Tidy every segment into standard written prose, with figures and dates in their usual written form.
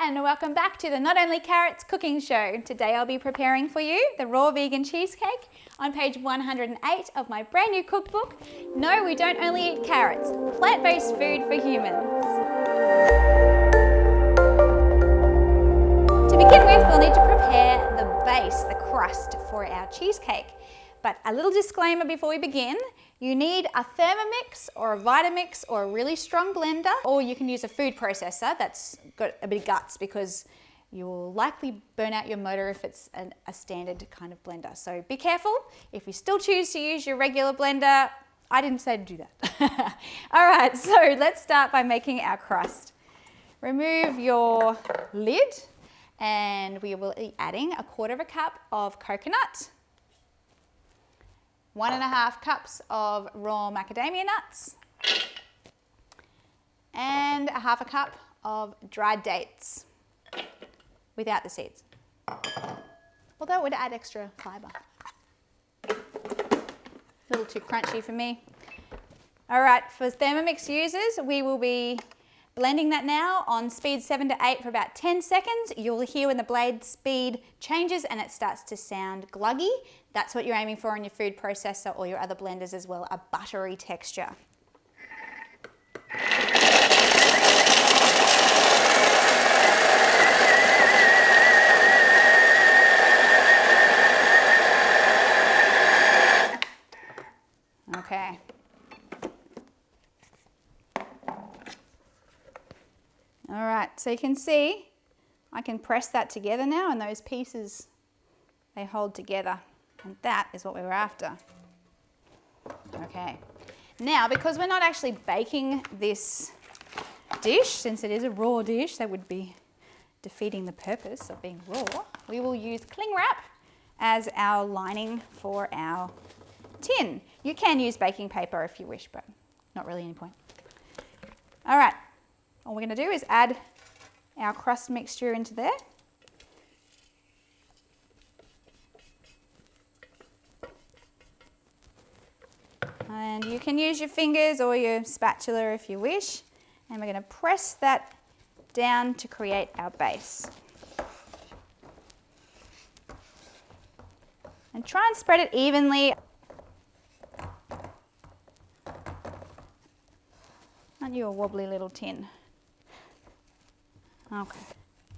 and welcome back to the Not Only Carrots cooking show. Today I'll be preparing for you the raw vegan cheesecake on page 108 of my brand new cookbook. No, we don't only eat carrots, plant-based food for humans. To begin with, we'll need to prepare the base, the crust for our cheesecake. But a little disclaimer before we begin, you need a Thermomix or a Vitamix or a really strong blender, or you can use a food processor that's got a bit of guts because you will likely burn out your motor if it's a standard kind of blender. So be careful. If you still choose to use your regular blender, I didn't say to do that. All right, so let's start by making our crust. Remove your lid and we will be adding 1/4 cup of coconut, 1.5 cups of raw macadamia nuts, and 1/2 cup of dried dates without the seeds. Although it would add extra fibre. A little too crunchy for me. All right, for Thermomix users, we will be blending that now on speed 7 to 8 for about 10 seconds. You'll hear when the blade speed changes and it starts to sound gluggy. That's what you're aiming for in your food processor or your other blenders as well, a buttery texture. Okay. All right, so you can see I can press that together now and those pieces, they hold together. And that is what we were after. Okay. Now, because we're not actually baking this dish, since it is a raw dish, that would be defeating the purpose of being raw, we will use cling wrap as our lining for our tin. You can use baking paper if you wish, but not really any point. All right. All we're going to do is add our crust mixture into there. And you can use your fingers or your spatula if you wish. And we're going to press that down to create our base. And try and spread it evenly. Aren't you a wobbly little tin? Okay,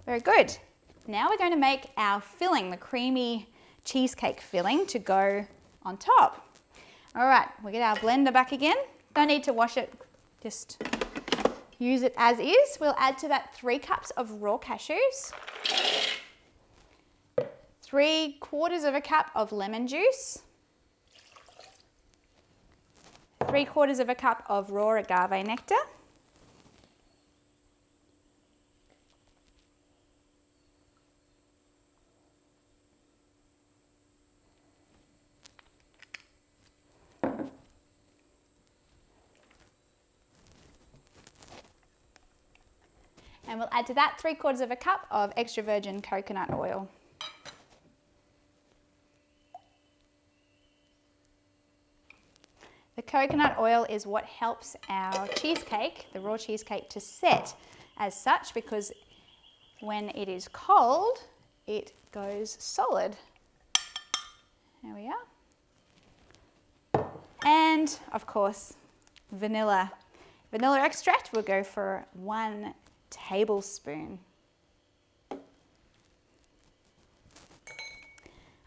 very good. Now we're going to make our filling, the creamy cheesecake filling to go on top. All right, we'll get our blender back again. Don't need to wash it, just use it as is. We'll add to that 3 cups of raw cashews, 3/4 cup of lemon juice, 3/4 cup of raw agave nectar, and we'll add to that 3/4 cup of extra virgin coconut oil. The coconut oil is what helps our cheesecake, the raw cheesecake, to set as such, because when it is cold, it goes solid. There we are. And of course, vanilla. Vanilla extract will go for 1 tablespoon.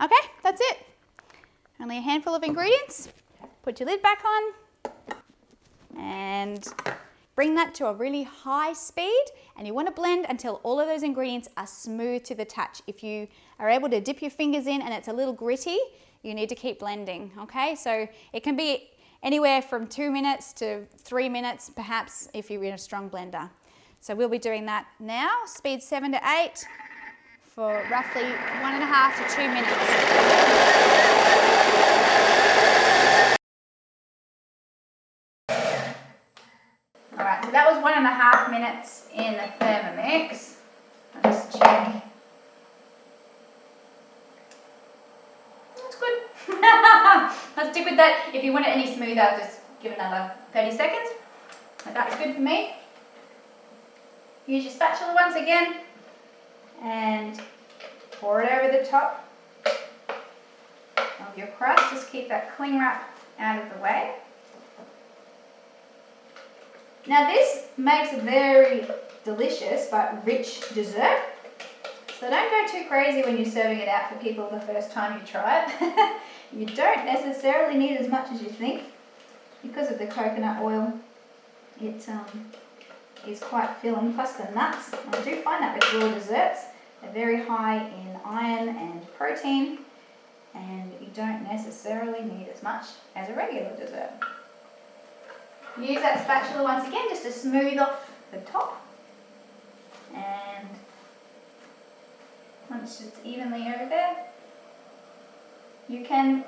Okay, that's it. Only a handful of ingredients. Put your lid back on and bring that to a really high speed, and you want to blend until all of those ingredients are smooth to the touch. If you are able to dip your fingers in and it's a little gritty, you need to keep blending, okay? So it can be anywhere from 2 minutes to 3 minutes, perhaps, if you're in a strong blender. So we'll be doing that now, speed 7 to 8 for roughly 1.5 to 2 minutes. All right, so that was 1.5 minutes in the Thermomix. I'll just check. That's good. Let's stick with that. If you want it any smoother, just give another 30 seconds. But that's good for me. Use your spatula once again. and pour it over the top of your crust. Just keep that cling wrap out of the way. Now this makes a very delicious but rich dessert. So don't go too crazy when you're serving it out for people the first time you try it. You don't necessarily need as much as you think. Because of the coconut oil, it is quite filling, plus the nuts. I do find that with raw desserts, they're very high in iron and protein, and you don't necessarily need as much as a regular dessert. Use that spatula once again just to smooth off the top, and once it's evenly over there, you can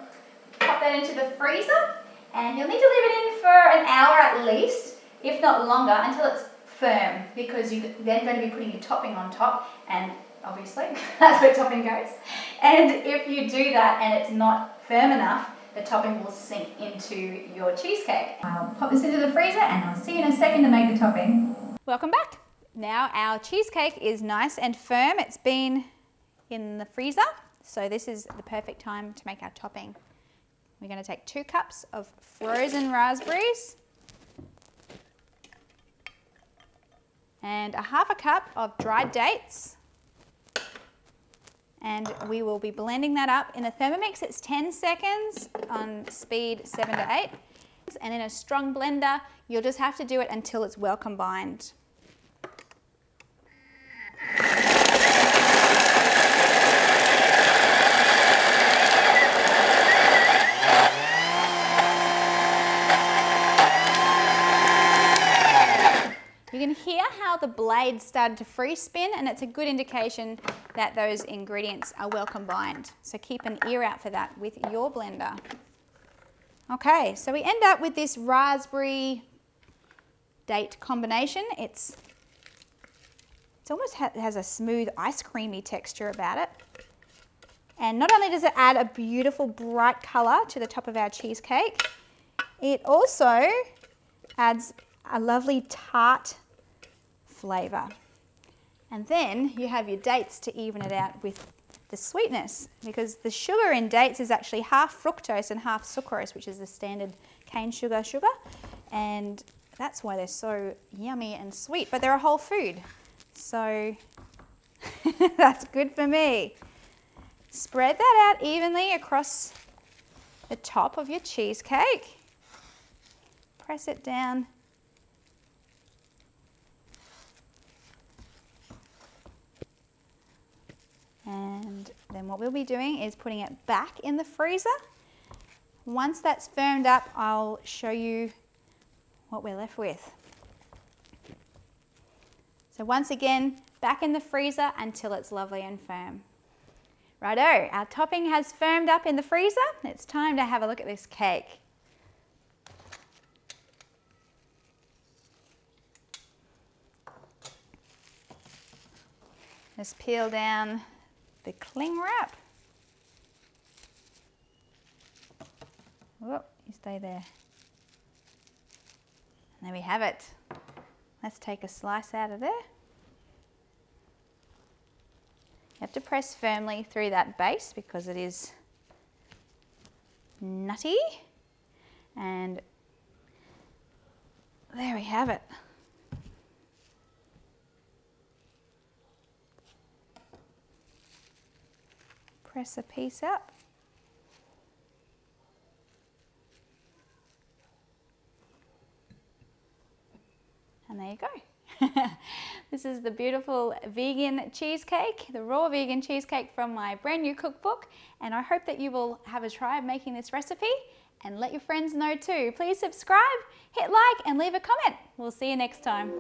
pop that into the freezer, and you'll need to leave it in for an hour at least, if not longer, until it's firm, because you're then going to be putting your topping on top, and obviously that's where topping goes. And if you do that and it's not firm enough, the topping will sink into your cheesecake. I'll pop this into the freezer and I'll see you in a second to make the topping. Welcome back. Now our cheesecake is nice and firm. It's been in the freezer, so this is the perfect time to make our topping. We're going to take 2 cups of frozen raspberries and a half a cup of dried dates, and we will be blending that up. In a Thermomix it's 10 seconds, on speed 7 to 8, and in a strong blender you'll just have to do it until it's well combined. You can hear how the blade started to free spin, and it's a good indication that those ingredients are well combined. So keep an ear out for that with your blender. Okay, so we end up with this raspberry date combination. It's almost has a smooth ice creamy texture about it. And not only does it add a beautiful bright colour to the top of our cheesecake, it also adds a lovely tart flavour. And then you have your dates to even it out with the sweetness, because the sugar in dates is actually half fructose and half sucrose, which is the standard cane sugar, and that's why they're so yummy and sweet, but they're a whole food, so that's good for me. Spread that out evenly across the top of your cheesecake. Press it down. And then what we'll be doing is putting it back in the freezer. Once that's firmed up, I'll show you what we're left with. So once again, back in the freezer until it's lovely and firm. Righto, our topping has firmed up in the freezer. It's time to have a look at this cake. Just peel down the cling wrap. Whoop, you stay there. And there we have it. Let's take a slice out of there. You have to press firmly through that base because it is nutty. And there we have it. Press a piece up. And there you go. This is the beautiful vegan cheesecake, the raw vegan cheesecake from my brand new cookbook, and I hope that you will have a try of making this recipe and let your friends know too. Please subscribe, hit like and leave a comment. We'll see you next time.